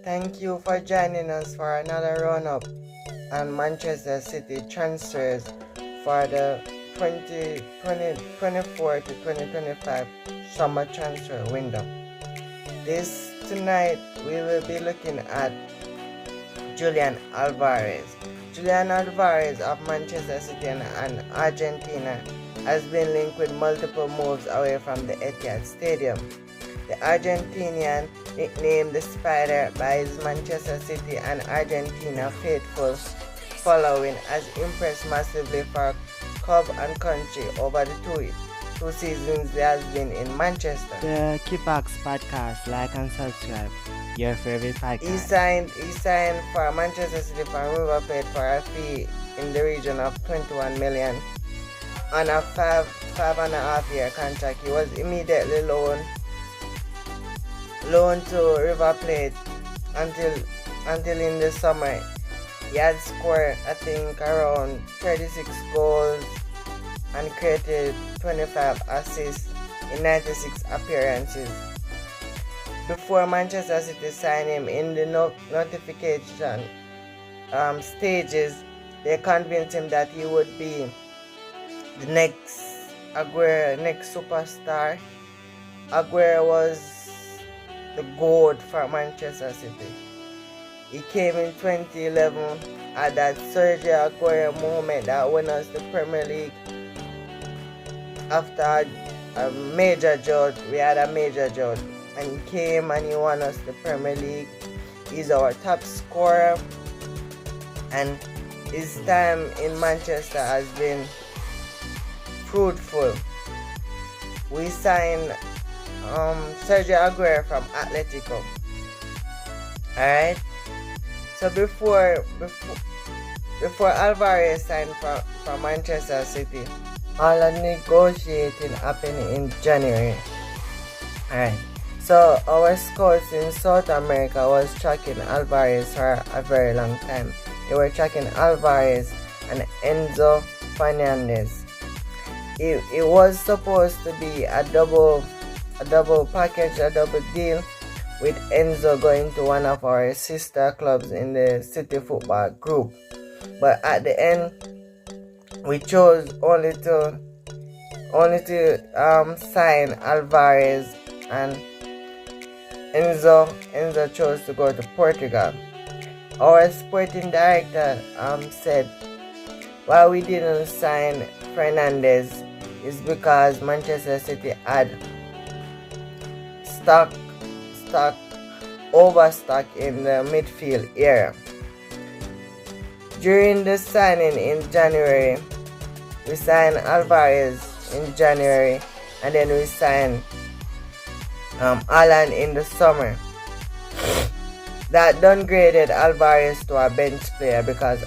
Thank you for joining us for another run-up on Manchester City transfers for the 2024 to 2025 summer transfer window. Tonight we will be looking at Julián Álvarez. Julián Álvarez of Manchester City and Argentina has been linked with multiple moves away from the Etihad Stadium. The Argentinian, nicknamed the Spider by his Manchester City and Argentina faithful following, has impressed massively for club and country over the two seasons he has been in Manchester. The Kippax podcast, like and subscribe. Your favorite podcast. He signed for Manchester City for River Plate for a fee in the region of 21 million on a 5.5-year contract. He was immediately loaned to River Plate until in the summer. He had scored, I think, around 36 goals and created 25 assists in 96 appearances. Before Manchester City signed him in the notification stages, they convinced him that he would be the next superstar. Aguero was the GOAT for Manchester City. He came in 2011 at that Sergio Aguero moment that won us the Premier League. After a major drought, we had a major drought, and he came and he won us the Premier League. He's our top scorer, and his time in Manchester has been fruitful. We signed Sergio Aguero from Atletico. Alright? So before Alvarez signed for Manchester City, all the negotiating happened in January. Alright. So our scouts in South America was tracking Alvarez for a very long time. They were tracking Alvarez and Enzo Fernandez. It was supposed to be a double package, a double deal, with Enzo going to one of our sister clubs in the City Football Group. But at the end, we chose only to sign Alvarez, and Enzo chose to go to Portugal. Our sporting director said why we didn't sign Fernandez is because Manchester City had overstock in the midfield area. During the signing in January, we signed Alvarez in January, and then we signed Alan in the summer. That downgraded Alvarez to a bench player because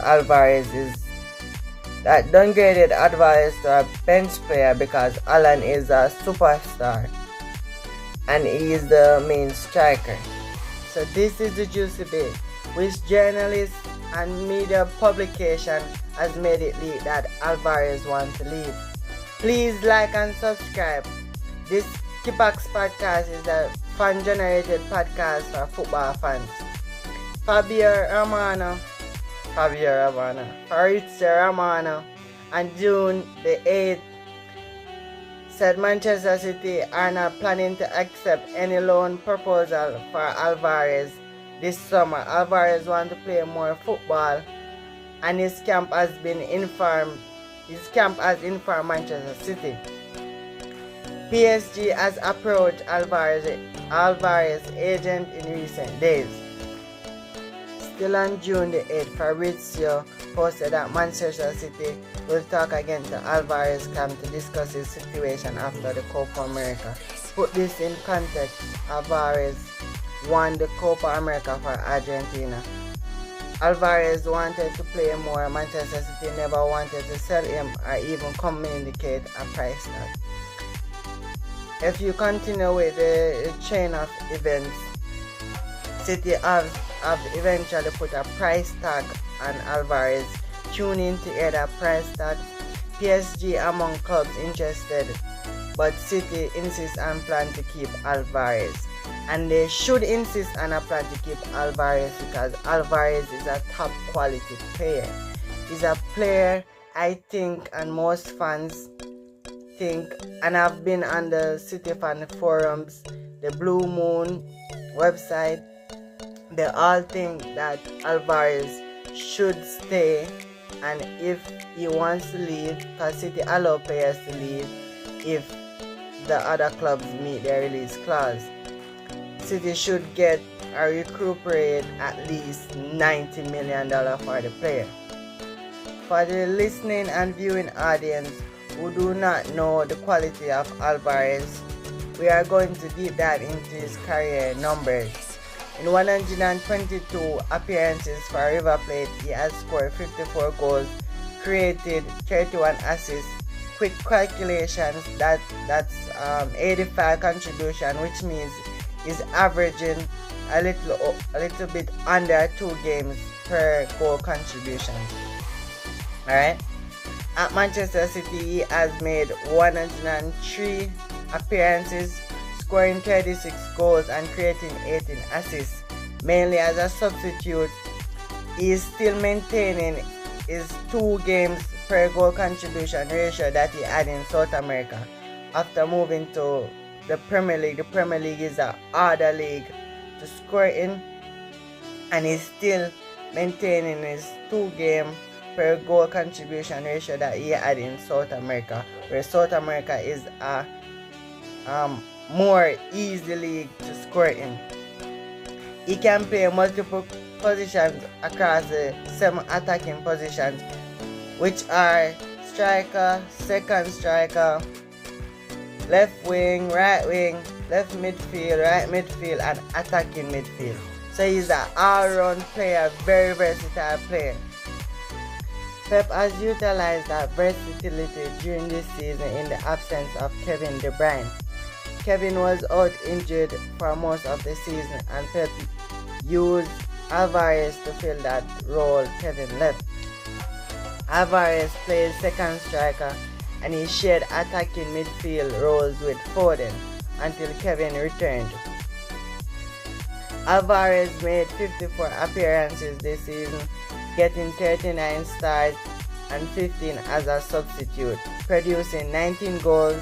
Alan is a superstar and he is the main striker. So this is the juicy bit, which journalists and media publication has made it leak that Alvarez wants to leave. Please like and subscribe. This Kippax podcast is a fan-generated podcast for football fans. Fabio Romano, Fabrizio Romano, on June the 8th said Manchester City are not planning to accept any loan proposal for Alvarez this summer. Alvarez wants to play more football, and his camp has informed Manchester City. PSG has approached Alvarez's agent in recent days. Still on June the 8th, Fabrizio posted that Manchester City will talk again to Alvarez camp to discuss his situation after the Copa America. Put this in context, Alvarez won the Copa America for Argentina. Alvarez wanted to play more. Manchester City never wanted to sell him or even communicate a price tag. If you continue with the chain of events, City have eventually put a price tag on Alvarez. Tune in to hear that price tag. PSG among clubs interested, but City insists on plan to keep Alvarez. and they should insist on a plan to keep Álvarez because Álvarez is a top quality player. He's a player I think, and most fans think, and I've been on the City fan forums, the Blue Moon website, they all think that Álvarez should stay, and if he wants to leave, because City allow players to leave if the other clubs meet their release clause, City should get or recuperate at least $90 million for the player. For the listening and viewing audience who do not know the quality of Álvarez, we are going to deep dive into his career numbers. In 122 appearances for River Plate, he has scored 54 goals, created 31 assists. Quick calculations, that's 85 contribution, which means he's averaging a little bit under 2 games per goal contribution. Alright, at Manchester City, he has made 103 appearances, scoring 36 goals and creating 18 assists. Mainly as a substitute, he is still maintaining his 2 games per goal contribution ratio that he had in South America after moving to the Premier League. The Premier League is a harder league to score in, and he's still maintaining his 2 game per goal contribution ratio that he had in South America, where South America is a more easy league to score in. He can play multiple positions across the 7 attacking positions, which are striker, second striker, left wing, right wing, left midfield, right midfield, and attacking midfield. So he's an all-round player, very versatile player. Pep has utilized that versatility during this season in the absence of Kevin De Bruyne. Kevin was out injured for most of the season, and Pep used Álvarez to fill that role Kevin left. Álvarez played second striker, and he shared attacking midfield roles with Foden until Kevin returned. Álvarez made 54 appearances this season, getting 39 starts and 15 as a substitute, producing 19 goals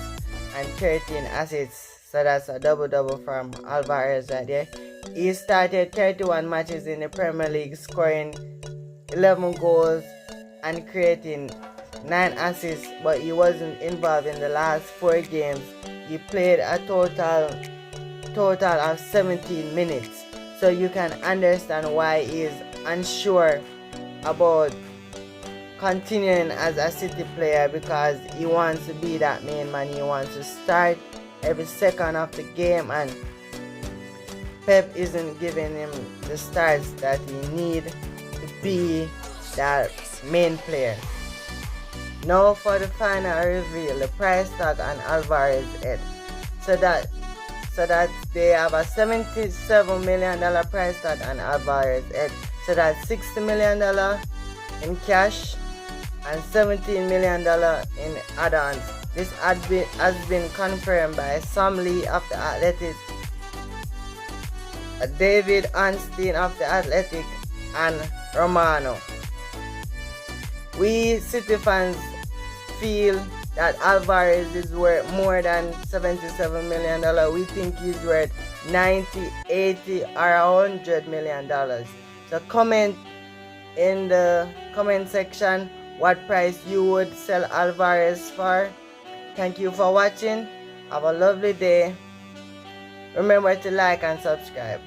and 13 assists. So that's a double-double from Álvarez right there. He started 31 matches in the Premier League, scoring 11 goals and creating 9 assists, but he wasn't involved in the last 4 games. He played a total of 17 minutes. So you can understand why he is unsure about continuing as a City player, because he wants to be that main man. He wants to start every second of the game, and Pep isn't giving him the starts that he needs to be that main player. Now for the final reveal, the price tag on Álvarez head. So that they have a $77 million price tag on Álvarez head. So that's $60 million in cash and $17 million in add-ons. This has been confirmed by Sam Lee of the Athletic, David Arnstein of the Athletic, and Romano. We City fans feel that Álvarez is worth more than $77 million. We think he's worth $90, $80, or $100 million. So comment in the comment section what price you would sell Álvarez for. Thank you for watching. Have a lovely day. Remember to like and subscribe.